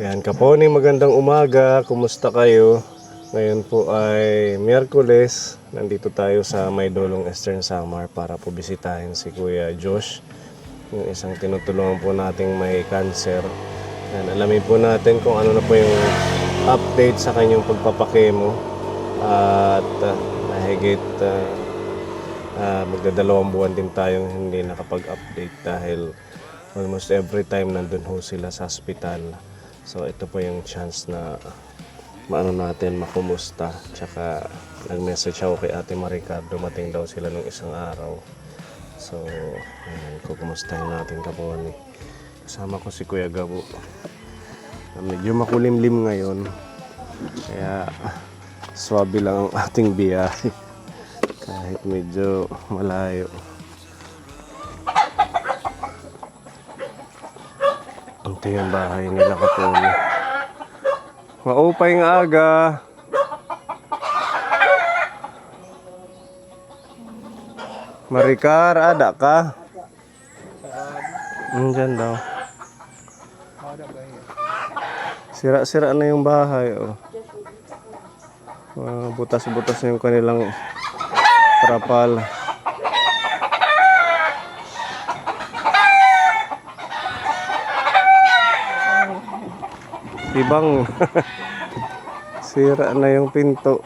Ayan, Kaponi, magandang umaga. Kumusta kayo? Ngayon po ay Miyerkules. Nandito tayo sa Maydolong Eastern Samar para po bisitahin si Kuya Josh, yung isang tinutulungan po nating may cancer. Ayan, alamin po natin kung ano na po yung update sa kanyang pagpapakemo. At mahigit magdadalawang buwan din tayong hindi nakapag-update dahil almost every time nandun ho sila sa hospital. So ito po yung chance na maano natin, makumusta. Tsaka nag-message ako kay Ate Maricar, dumating daw sila nung isang araw. So ayan, kukumustahin natin Kaponi. Kasama ko si Kuya Gabo. Medyo makulimlim ngayon, kaya swabe lang ang ating biyahe kahit medyo malayo. Ito yung bahay nila Kaponi. Maupay nga aga. Maricar, ada ka? Nandyan daw. Sira-sira na yung bahay. Oh. Butas-butas na yung kanilang trapal. Ibang sira na yung pinto.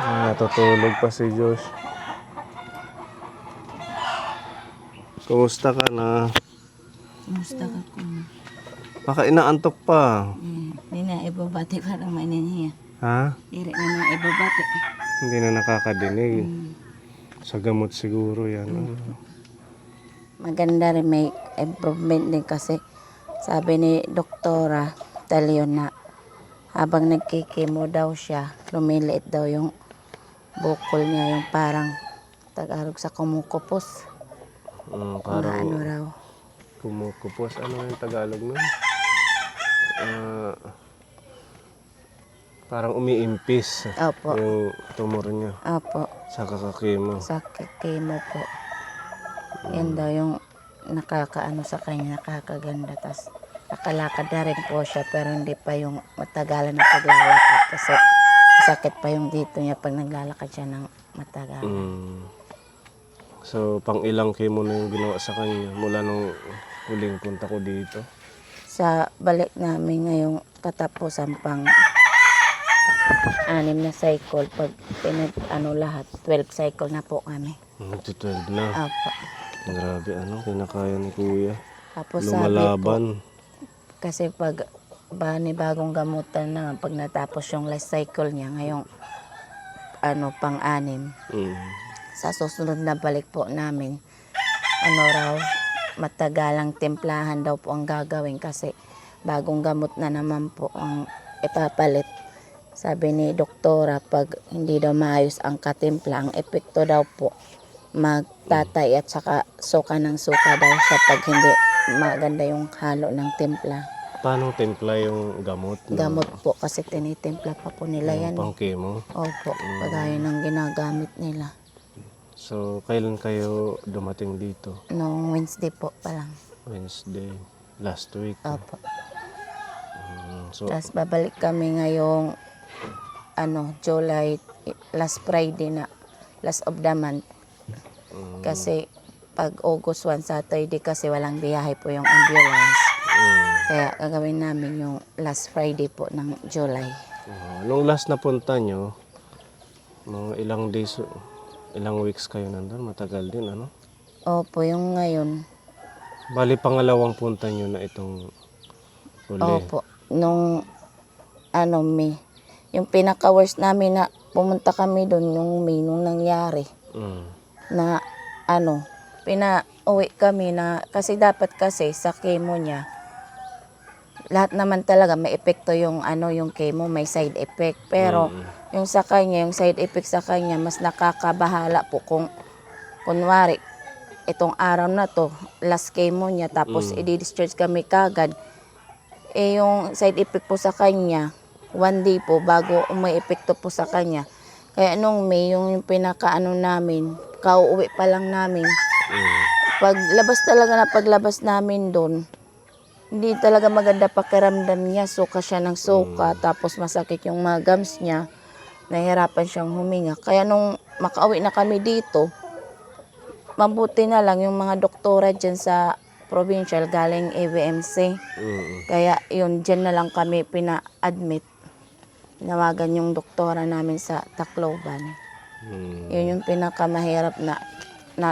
Natutulog pa si Josh. Kumusta ka na? Kumusta ka ko? Baka inaantok pa. Hindi na ibabati parang maniniya. Ha? Iri na ibabati. Hindi na nakakadinig. Sa gamot siguro yan. Maganda rin, may improvement din kasi sabi ni Doktora Talion na habang nagkikimo daw siya, lumiliit daw yung bukol niya, yung parang Tagalog sa kumukupos. Parang Ano raw. kumukupos. Ano yung Tagalog nun? Parang umiimpis Opo. yung tumor niya Opo. sa kakakimo. Sa kikimo po. Yan daw yung nakakaano sa kanya, nakakaganda. Tas nakalakad na rin po siya pero hindi pa yung matagalan na paglalakad kasi sakit pa yung dito niya pag naglalakad siya ng matagalan. So, pang ilang chemo na yung ginawa sa kanya mula nung huling punta ko dito? Sa balik namin ngayong katapusan pang 6 na cycle, pag pinag-ano lahat, 12 cycle na po kami. Nagti-12 na. Opo. Grabe, kinakaya ni Kuya. Tapos sabi po, Lumalaban. kasi pag bagong gamutan na, pag natapos yung last cycle niya, ngayong pang-6, sa susunod na balik po namin, raw, matagalang timplahan daw po ang gagawin kasi bagong gamot na naman po ang ipapalit. Sabi ni Doktora, pag hindi daw maayos ang katimpla, ang epekto daw po, magtatay at saka suka ng suka daw siya pag hindi maganda yung halo ng timpla. Paano timpla yung gamot? Gamot po kasi tinitimpla pa po nila yan. Pang chemo? Opo, pagaya ng ginagamit nila. So, kailan kayo dumating dito? Noong Wednesday po pa lang. Wednesday. Last week. Opo. So, Tapos babalik kami ngayong July, last Friday na, last of the month. Kasi pag August 1, Saturday kasi walang biyahe po yung ambulance. Kaya gagawin namin yung last Friday po ng July. nung last na punta nyo, mga ilang days, ilang weeks kayo nandun? Matagal din, ano? Opo, yung ngayon. Bali, pangalawang punta nyo na itong huli. Opo, nung May. Yung pinaka-worst namin na pumunta kami doon yung May nung nangyari. Na pinauwi kami na kasi dapat kasi sa chemo niya lahat naman talaga may epekto yung yung chemo, may side effect, pero yung sa kanya, yung side effect sa kanya mas nakakabahala po kung kunwari itong araw na to last chemo niya tapos i-discharge kami kagad, yung side effect po sa kanya 1 day po bago may epekto po sa kanya. Kaya nung May, yung pinaka namin, kauuwi pa lang namin, Mm. Paglabas namin doon, hindi talaga maganda pakiramdam niya. Suka siya ng suka, tapos masakit yung mga gums niya. Nahihirapan siyang huminga. Kaya nung makauwi na kami dito, mabuti na lang yung mga doktora dyan sa provincial galing ABMC. Mm. Kaya yun, dyan na lang kami pina-admit. Nawagan yung doktora namin sa Tacloban. Mm. Yun yung pinakamahirap na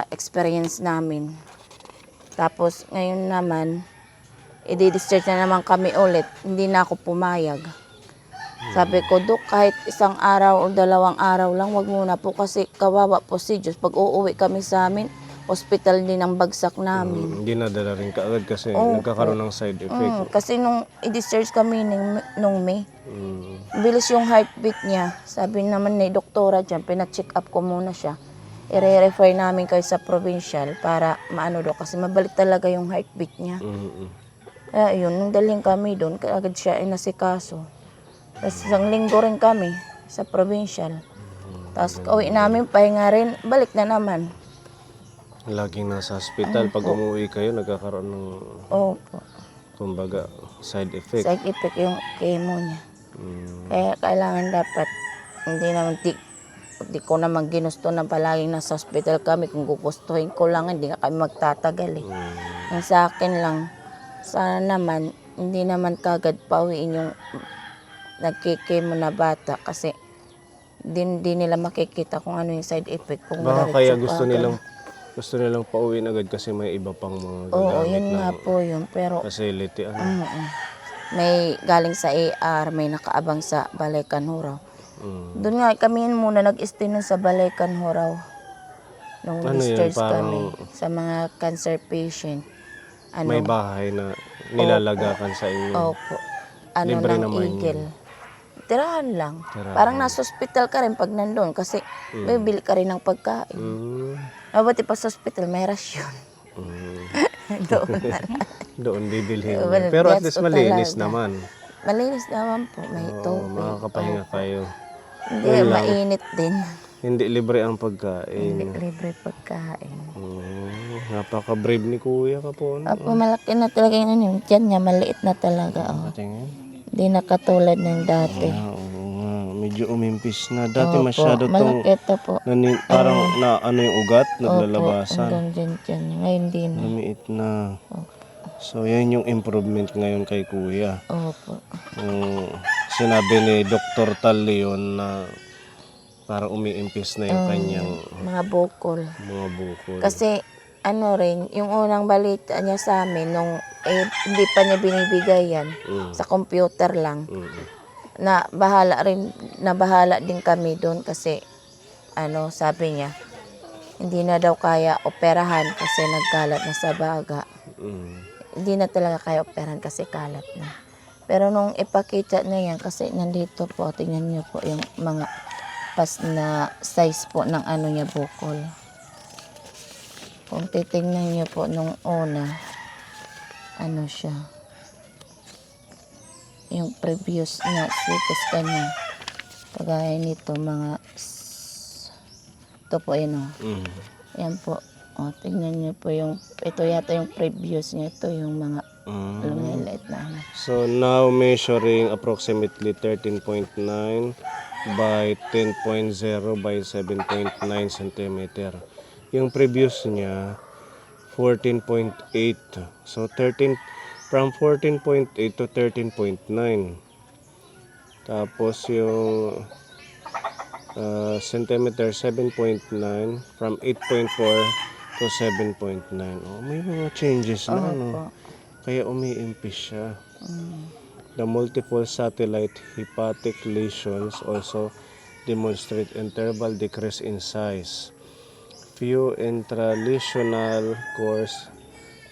experience namin. Tapos ngayon naman, i-discharge na naman kami ulit. Hindi na ako pumayag. Sabi ko, Dok, kahit isang araw o 2 araw lang, wag muna po kasi kawawa po si Diyos. Pag uuwi kami sa amin, hospital din ang bagsak namin. Hindi nadala rin kaagad kasi Oo. nagkakaroon ng side effect. Kasi nung i-discharge kami nung May, Mm. bilis yung heartbeat niya. Sabi naman ni doktora dyan, pina-check up ko muna siya. I-refer namin kayo sa provincial para maano daw kasi mabalik talaga yung heartbeat niya. Mm. Kaya yun, nung daling kami doon, kaagad siya inasikaso. Tapos isang linggo rin kami sa provincial. Tapos kauwi namin, pahinga rin, balik na naman. Laging nasa hospital. Pag umuwi kayo, nagkakaroon ng, Opo, kumbaga, side effect. side effect yung chemo niya. Mm. Kaya kailangan dapat, hindi ko naman ginusto na palaging nasa hospital kami. Kung gugustuhin ko lang, hindi nga kami magtatagal eh. Yung sa akin lang, sana naman, hindi naman kagad pauwiin yung nagkikemo na bata kasi di nila makikita kung ano yung side effect. Kung Baka diretso kaya kagad. gusto nilang pauwiin agad kasi may iba pang mga Oo, gagamit yun nga ng po yun. Pero facility. may galing sa AR, may nakaabang sa Balay Kanhuraw. Mm. Doon nga kami muna nag-stay nun sa Balay Kanhuraw. Nung Ano yun, discharge parang- kami sa mga cancer patient. May bahay na nilalagakan sa inyo. Opo. Ano Libre ng naman Eagle. Tirahan lang. Tirahan. Parang nasa hospital ka rin pag nandun kasi bibili ka rin ng pagkain. Mm. Mabuti pa sa hospital, may rasyon. Mm. Doon na lang. Doon bibilhin. Well, Pero at yes, least malinis talaga. naman. Malinis naman po, may Oo, tubig. makakapahinga kayo. Hindi, Yun lang. mainit din. Hindi libre ang pagkain. Hindi libre pagkain. Napaka-brave ni Kuya Kapon. Apo, malaki na talaga yung ano, dyan niya, maliit na talaga. Oh. Tingin. Hindi na katulad ng dati. Oo nga, medyo umimpis na. Dati Opo, masyado tong malaki ito po. parang na ano yung ugat, naglalabasan. Hanggang dyan. Ngayon din. Lumiit na. So, yan yung improvement ngayon kay Kuya. Opo. Yung sinabi ni Dr. Tal Leon na parang umiimpis na yung kanyang Mga bukol. mga bukol. Kasi ano rin, yung unang balita niya sa amin, nung hindi pa niya binibigay yan, sa computer lang, na bahala din kami doon kasi ano, sabi niya, hindi na daw kaya operahan kasi nagkalat na sa baga. Hindi na talaga kaya operahan kasi kalat na. Pero nung ipakita na yan, kasi nandito po, tingnan niyo po yung mga pas na size po ng ano niya bukol. Kung titingnan niyo po nung una, ano siya, yung previous na CT scan niya, kagaya nito mga, ito po yun o, yan po, o tingnan niyo po yung, ito yata yung previous niya, ito yung mga lumiliit na ano. So now measuring approximately 13.9 by 10.0 by 7.9 cm. Yung previous niya 14.8. So from 14.8 to 13.9. Tapos yung centimeter 7.9 from 8.4 to 7.9. Oh, may mga changes na ano. Kaya umiimpis siya. The multiple satellite hepatic lesions also demonstrate interval decrease in size. Few intralesional course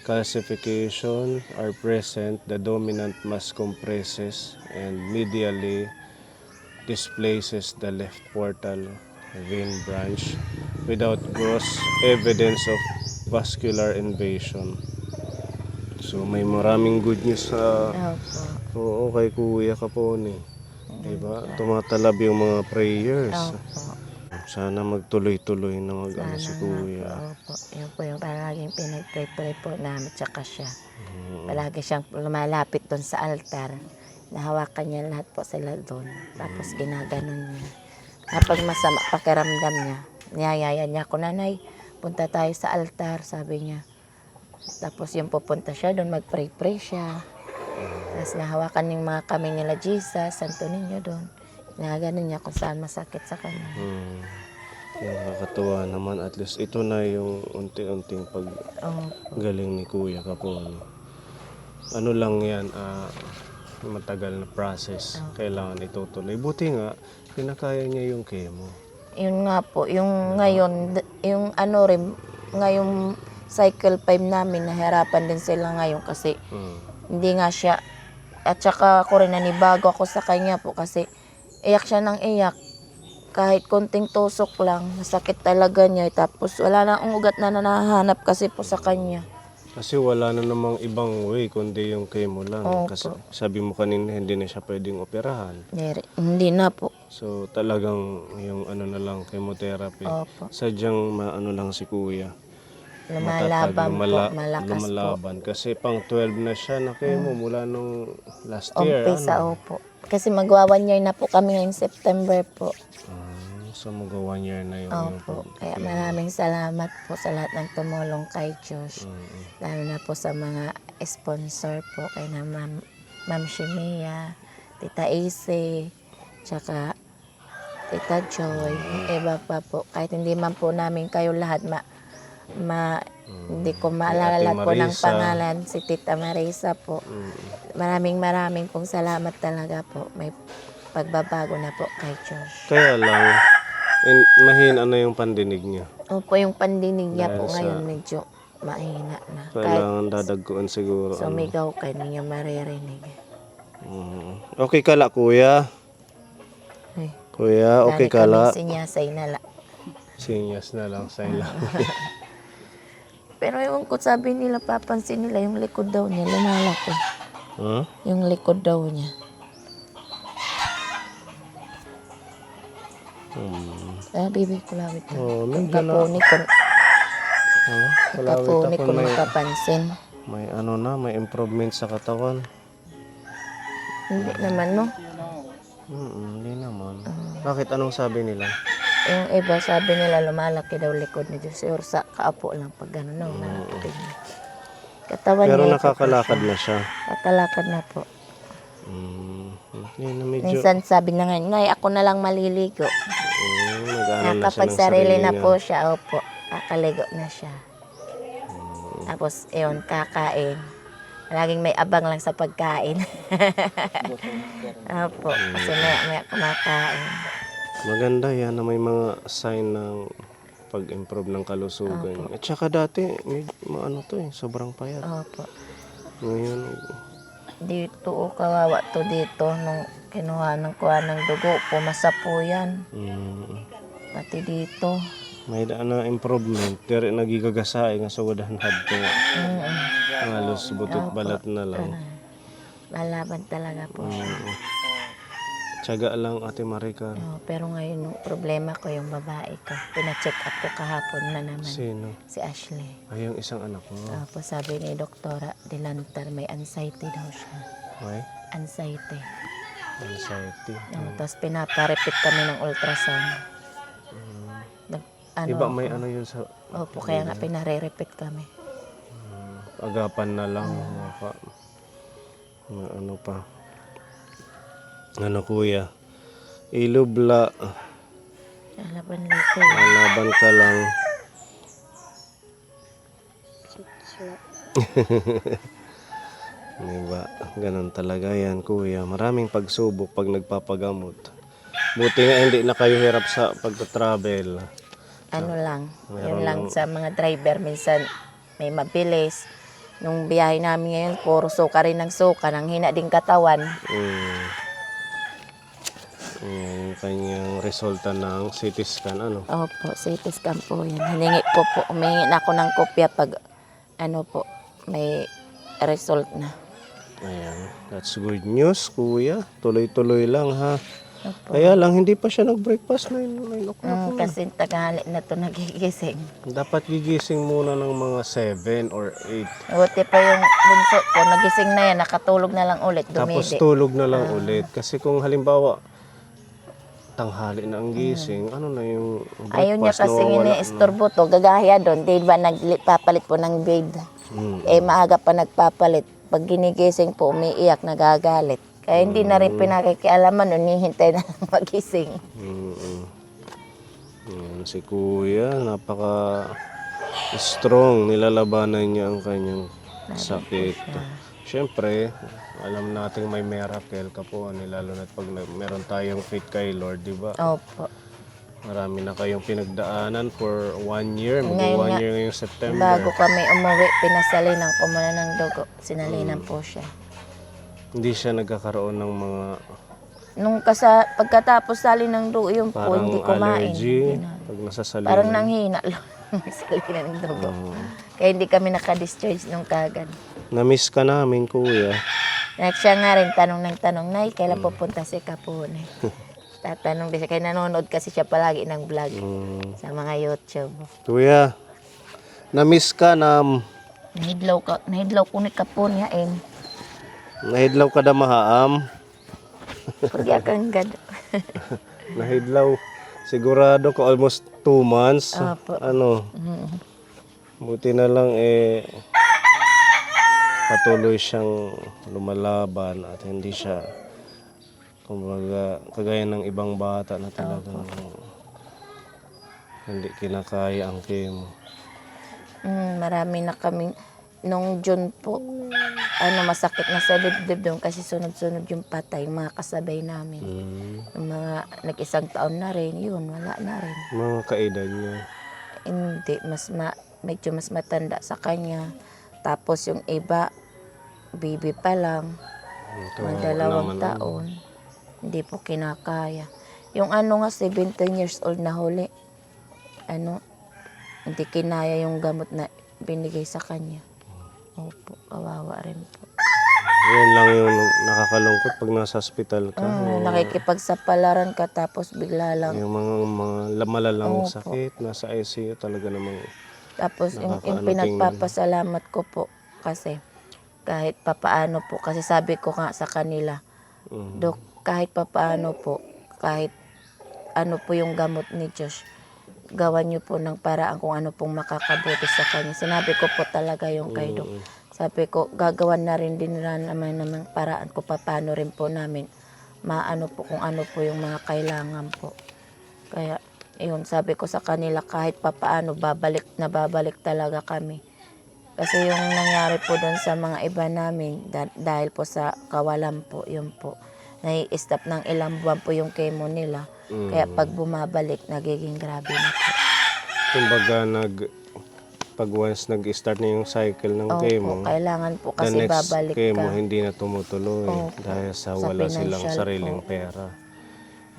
calcification are present. The dominant mass compresses and medially displaces the left portal vein branch without gross evidence of vascular invasion. So may maraming good news sa oo kay Kuya Kapon eh. Diba? Tumatalab yung mga prayers. Sana magtuloy-tuloy na mag-ano si Sana nga kuya. po, opo. Yun po yung palaging pinag-pray po namin, tsaka siya. Mm. Palagi siyang lumalapit doon sa altar. Nahawakan niya lahat po sila doon. Tapos ginaganon niya. Kapag masama pakiramdam niya, niyayaya niya ako, nanay, punta tayo sa altar, sabi niya. Tapos yung pupunta siya doon, mag-pray-pray siya. Tapos nahawakan yung mga kami nila Jesus, Santo Niño doon. Ginaganon niya kung saan masakit sa kanya. Mm. Nakakatuwa naman. At least ito na yung unti-unting paggaling ni Kuya Kapon. Ano lang yan, matagal na process. Kailangan itutuloy. Buti nga, pinakaya niya yung chemo. Yun nga po, yung ngayon, yung ano rin, ngayong cycle 5 namin, nahirapan din sila ngayon kasi Mm. hindi nga siya, at saka ako rin nanibago ako sa kanya po kasi iyak siya ng iyak. Kahit konting tusok lang, masakit talaga niya. Tapos wala na akong ugat na nahahanap kasi po sa kanya. Kasi wala na namang ibang way kundi yung chemo lang. Opo. Kasi sabi mo kanina hindi na siya pwedeng operahan. Hindi na po. So talagang yung ano na lang chemotherapy. Opo. Sadyang maano lang si Kuya. Lumalaban po, malakas po. lumalaban. Kasi pang 12 na siya na chemo mula nung last year. Umpisa, opo. Kasi magwa 1 year na po kami ngayong September po. So magawa niya na yung Opo. Kaya maraming salamat po sa lahat ng tumulong kay Josh. Lalo na po sa mga sponsor po kay na Ma'am Shimia, Tita Ise, tsaka Tita Joy, yung iba pa po. Kahit hindi man po namin kayo lahat hindi ko maalala Ate lahat po ng Marisa. pangalan, si Tita Marisa po. Maraming pong salamat talaga po. May pagbabago na po kay Josh. Kaya lang, mahina na yung pandinig niya. Opo, yung pandinig niya po Dahil sa- ngayon medyo mahina na. Kahit Kailangan dadagkuan siguro. sumigaw kayo, hindi niya maririnig. Okay kala kuya. Ay, Kuya, okay kala. sinyasay na la. Sinyas na lang sa ilang. Pero yung ko sabi nila, papansin nila yung likod daw niya, lumalaki. Huh? Yung likod daw niya. Bibig ko lawit na. Oh, Yung medyo na. kapuni ko, Palawit kapuni ako ko may, makapansin. may ano na, may improvement sa katawan. Hindi naman, no? Hindi naman. Bakit anong sabi nila? Yung iba sabi nila lumalaki daw likod ni Diyos. Or sa kaapo lang pag gano'n. No, katawan Pero niya. nakakalakad na siya. Nakakalakad na po. Yun na medyo, Minsan sabi na nga, Nay, ako na lang maliligo. nag-ano na siya Kapag ng sarili na niya. po siya, opo, kakaligo na siya. Tapos, yun, kakain. Laging may abang lang sa pagkain. Opo, kasi maya kumakain. Maganda yan na may mga sign ng pag-improve ng kalusugan. At saka dati, ano to sobrang payat. Opo. Ngayon, Dito, kawawa to dito. Nung kinuha ng dugo, pumasa po yan. Pati dito. may daan na improvement. Pero nagigagasay nga sa wadahan hadto. Halos butot balat na lang. Lalaban talaga po siya. Tiyaga lang Ate Maricar. Pero ngayon, yung problema ko yung babae ko. Pina-check up ko kahapon na naman. Sino? Si Ashley. Ay, yung isang anak mo. Tapos sabi ni Doktora Dilantar, may anxiety daw siya. May Anxiety. anxiety. Tapos pinaparepit kami ng ultrasound. Iba may ano yun sa Opo, kaya nga pinare-repeat kami. agapan na lang. Ano pa. Ano kuya? Ilubla. Lalaban dito. Laban ka lang. Diba? Ganun talaga yan, kuya. Maraming pagsubok pag nagpapagamot. Buti nga hindi na kayo hirap sa pagta-travel. Ano lang, yun lang sa mga driver. Minsan may mabilis. Nung biyahe namin ngayon, puro suka rin ng suka. Nang hina din katawan. Yung kanyang resulta ng CT scan, ano? Opo, CT scan po yan. Humingi na ako ng kopya pag ano po, may result na. Ayan, that's good news, kuya. Tuloy-tuloy lang, ha? Opo. Kaya lang, hindi pa siya nag-breakfast 9 o'clock. Kasi taghali na to nagigising. Dapat gigising muna ng mga 7 or 8. Buti pa yung bunso ko, nagising na yan, nakatulog na lang ulit, Tapos dumidi. tulog na lang ulit. Kasi kung halimbawa, tanghali na ang gising, ano na yung Ayaw niya breakfast kasi nawawala na. ini-istorbo to, gagahya doon, di ba nagpapalit po ng bed. Eh maaga pa nagpapalit. Pag ginigising po, umiiyak, nagagalit. Kaya hindi na rin pinakikialaman, unihintay na lang magising. Si Kuya, napaka strong. Nilalabanan niya ang kanyang sakit. Siyempre, alam nating may miracle ka po, lalo na pag meron tayong faith kay Lord, di ba? Opo. Marami na kayong pinagdaanan for 1 year. Ngayon Mag-1 nga, year ngayong September. Bago kami umuwi, pinasalinan ko muna ng dugo. Sinalinan po siya. Hindi siya nagkakaroon ng mga Pagkatapos sali ng dugo, yun po, parang hindi kumain. allergy Hindi na. pag nasasalina. Parang nanghina lang. Salinan ng dugo. Kaya hindi kami nakadischarge nung kagad. Na-miss ka namin, Kuya. Siya nga rin, tanong ng tanong, Nay, kailan pupunta si Kapune? Tatanong din siya, kaya nanonood kasi siya palagi ng vlog sa mga YouTube. Kuya, na-miss ka na Nahidlaw ko ni Kapune, nahidlaw ka na mahaam. Pagyakan gad. Nahidlaw. Sigurado ko almost 2 months. Opo. Buti na lang patuloy siyang lumalaban at hindi siya kumbaga kagaya ng ibang bata na talagang hindi kinakaya ang chemo. Marami na kaming, nung June po, masakit na sa dibdib doon kasi sunod-sunod yung patay, yung mga kasabay namin. Yung mga nag-1 taon na rin, yun, wala na rin. Mga kaedad niya. Hindi, medyo mas matanda sa kanya. Tapos yung iba, baby pa lang, mga 2 taon. Hindi po kinakaya. Yung nga, 17 years old na huli, hindi kinaya yung gamot na binigay sa kanya. Opo, kawawa rin po. Yan lang yung nakakalungkot pag nasa hospital ka. Nakikipagsapalaran ka tapos bigla lang. Yung mga malalang sakit, nasa ICU talaga namang. Tapos yung pinagpapasalamat ko po kasi kahit papaano po, kasi sabi ko nga sa kanila, Dok, kahit papaano po, kahit ano po yung gamot ni Diyos, gawan niyo po ng paraan kung ano pong makakabuti sa kanya. Sinabi ko po talaga yung kay Dok. Sabi ko, gagawan na rin din naman ng paraan ko paano rin po namin maano po kung ano po yung mga kailangan po. Kaya, yun, sabi ko sa kanila, kahit papaano, babalik talaga kami. Kasi yung nangyari po doon sa mga iba namin, dahil po sa kawalan po, yun po. Nai-stop ng ilang buwan po yung chemo nila. Kaya pag bumabalik, nagiging grabe na po. Kumbaga, pag once nag-start na yung cycle ng chemo, kailangan po the kasi next babalik chemo ka. hindi na tumutuloy dahil sa wala silang financial sariling po. pera.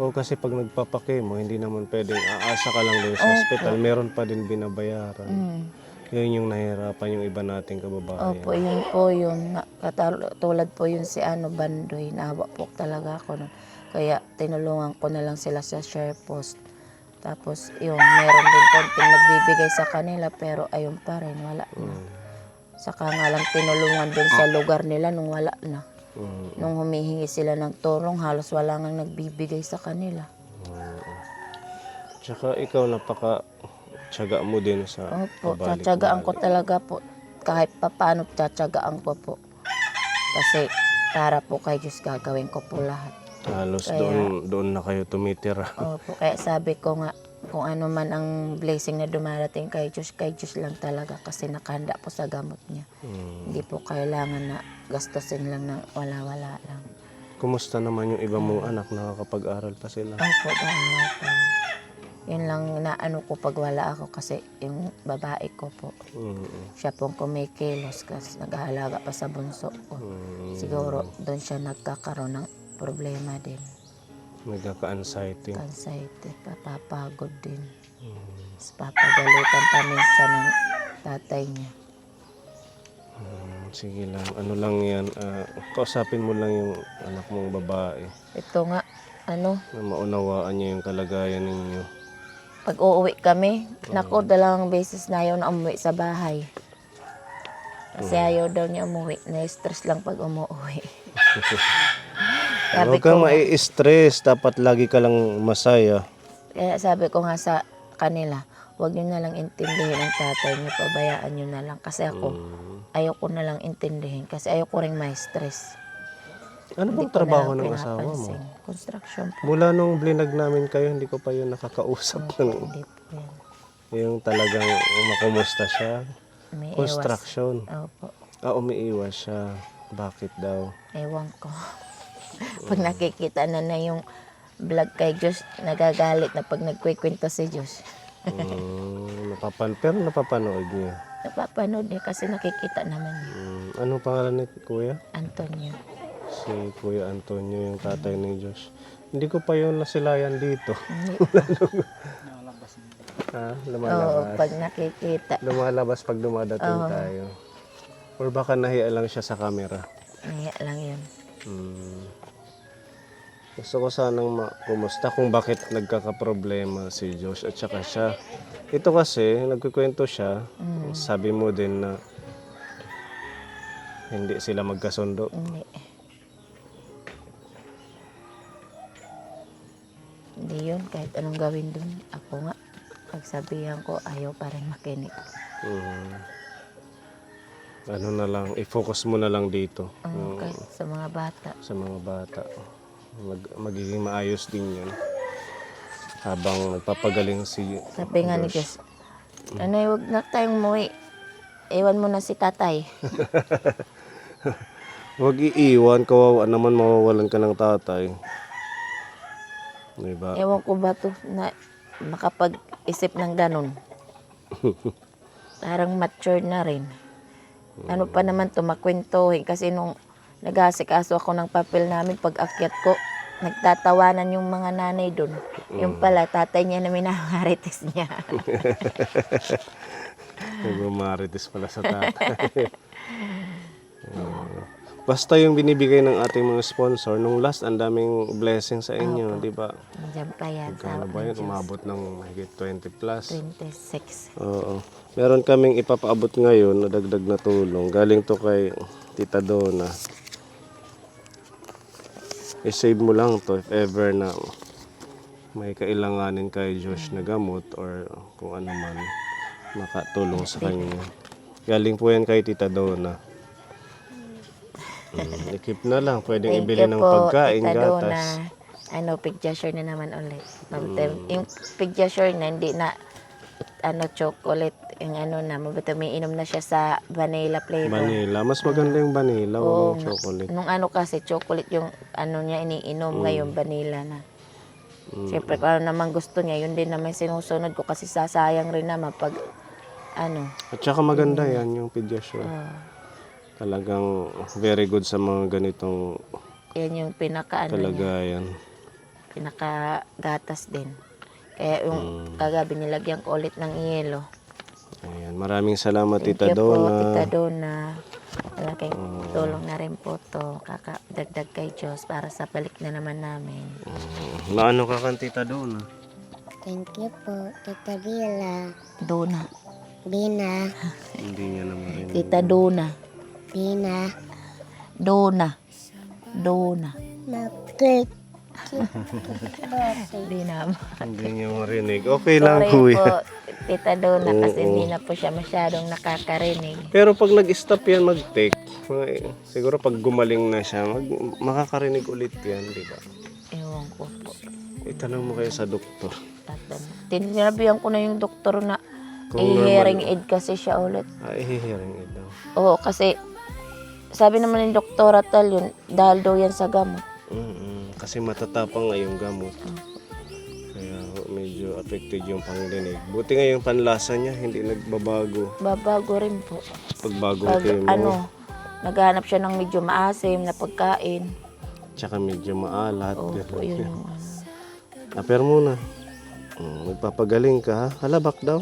O kasi pag nagpapakemo, hindi naman pwedeng aasa ka lang doon sa hospital, meron pa din binabayaran. Yun yung nahihirapan yung iba nating kababayan. Opo, yun po yun. Tulad po yun si Bandoy. Naawa po talaga ako nun. Kaya tinulungan ko na lang sila sa share post. Tapos yung meron din konting nagbibigay sa kanila pero ayun pa rin, wala na. Saka nga lang tinulungan dun sa lugar nila nung wala na. Nung humihingi sila ng tulong, halos wala nang nagbibigay sa kanila. Tsaka ikaw napaka-tiyaga mo din sa Opo, tsatsagaan ko talaga po. Kahit papaano, tsatsagaan ko po. Kasi para po kay Diyos gagawin ko po lahat. Halos doon na kayo tumitira. Opo, kaya sabi ko nga, kung ano man ang blessing na dumarating kay Diyos lang talaga kasi nakahanda po sa gamot niya. Hindi po kailangan na gastusin lang ng wala-wala lang. Kumusta naman yung iba mong anak? Nakakapag-aral pa sila? Opo, dahil po. Yun lang naano ko pag wala ako kasi yung babae ko po. Siya pong kumikilos kasi naghahalaga pa sa bunso ko. Siguro doon siya nagkakaroon ng problema din. Nagkaka-anxiety. Anxiety, papapagod din. Papagalitan pa minsan ng tatay niya. Sige lang, ano lang yan, kausapin mo lang yung anak mong babae. Ito nga, ano, Na maunawaan niya yung kalagayan ninyo. pag uuwi kami, nako, dalawang beses na ayaw na umuwi sa bahay. Kasi ayaw daw niya umuwi. Na-stress lang pag umuwi. Sabi Huwag kang ko, mai-stress. Dapat lagi ka lang masaya. kaya sabi ko nga sa kanila, huwag niyo na lang intindihin ang tatay niyo, pabayaan niyo na lang. Kasi ako, ayaw ko na lang intindihin. Kasi ayaw ko rin ma-stress. Ano bang Hindi ko na trabaho lang ng asawa mo? pinapansin. Construction po. Mula nung blinag namin kayo, hindi ko pa yun nakakausap ng Hindi po yan. yung talagang makumusta siya. May Construction. iwas. Opo. Umiiwas siya. Bakit daw? Ewan ko. Pag nakikita na yung vlog kay Diyos, nagagalit na pag nagkwikwento si Diyos. Pero napapanood niya. Napapanood niya kasi nakikita naman niya. Anong pangalan ni Kuya? Antonio. Si Kuya Antonio, yung tatay ni Josh. Hindi ko pa yun nasilayan dito. Ha? Oo, Lumalabas. pag nakikita. Lumalabas pag dumadating tayo. Or baka nahiya lang siya sa camera. Naya lang yun. Gusto ko sanang kumusta kung bakit nagkakaproblema si Josh at saka siya. Ito kasi, nagkukwento siya, sabi mo din na hindi sila magkasundo. Hindi. Hindi yun. Kahit anong gawin dun. Ako nga. Pagsabihan ko, ayaw pa rin makinig. Ano na lang, i-focus mo na lang dito Kahit sa mga bata. sa mga bata. Magiging maayos din yan. Habang nagpapagaling si Sabi nga ni Diyos, huwag na tayong umuwi. Ewan mo na si tatay. Huwag iiwan, kawawa naman mawawalan ka ng tatay. Diba? Ewan ko ba to na makapag-isip ng ganun. Parang mature na rin. Ano pa naman to, makwentuhin. Kasi nung nag-asikaso ako ng papel namin, pag akyat ko, nagtatawanan yung mga nanay doon. Yung pala, tatay niya na minamarites niya. Nagmamarites pala sa tatay. Basta yung binibigay ng ating mga sponsor, nung last, ang daming blessing sa inyo, di ba? Diyan pa yan. Kano ba yun? Umabot ng higit 20 plus. 26. Oo. Meron kaming ipapaabot ngayon na dagdag na tulong. Galing to kay Tita Donna. I-save mo lang to if ever na may kailanganin kay Josh na gamot or kung ano man makatulong sa kanya. Galing po yan kay Tita Donna. I-keep na lang. Pwedeng Thank ibili you ng po, pagkain, Tita gatas. Donna. Picture na naman ulit. Yung picture na hindi na chocolate, yung mabuti may inom na siya sa vanilla flavor. Vanilla. Mas maganda yung vanilla o chocolate. Nung kasi chocolate yung niya iniinom, ngayon vanilla na. Siyempre kung ano naman gusto niya, yun din naman sinusunod ko kasi sasayang rin naman pag At saka maganda yan yung Pediasure. Talagang very good sa mga ganitong yan yung niya, kalagayan. pinakagatas din. Kaya yung kagabi nilagyan ko ulit ng yelo. Ayan. Maraming salamat, Thank Tita you po, Donna. Tita Donna. Malaking tulong na rin po to. Kakadagdag kay Diyos para sa balik na naman namin. Maano ka kan Tita Donna? Thank you po, Tita Bella. Donna. Bina. Hindi niya naman rin. Tita Donna. Bina. Donna. Donna. Mag-click. Hindi na. Hindi niya marinig. Okay lang, Sorry kuya. po, Tita Donna, kasi hindi na po siya masyadong nakakarinig. Pero pag nag-stop yan mag-take, siguro pag gumaling na siya, makakarinig ulit yan, di ba? Ewan ko po. Itanong mo kayo sa doktor. Tinabihan ko na yung doktor na Kung hearing aid kasi siya ulit. Hearing aid daw. Oo, kasi sabi naman ng doktora tal yun, dahil daw yan sa gamot. Kasi matatapang nga yung gamot. Kaya medyo affected yung pandinig. Buti nga yung panlasa niya, hindi nagbabago. Babago rin po. Pagbagong Pag chemo, naghanap siya ng medyo maasim na pagkain. tsaka medyo maalat. Oo, po ganun. yun yung Pero muna, magpapagaling ka ha? Hala, back daw.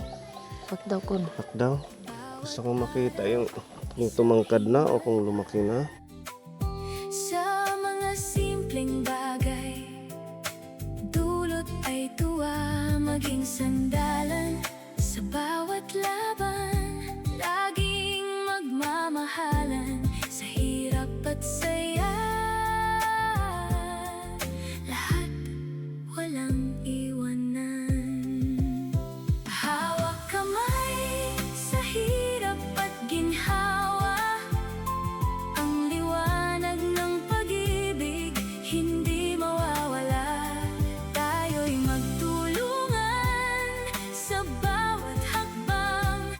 Pag daw ko na. Back daw. Gusto kong makita yung tumangkad na o kung lumaki na.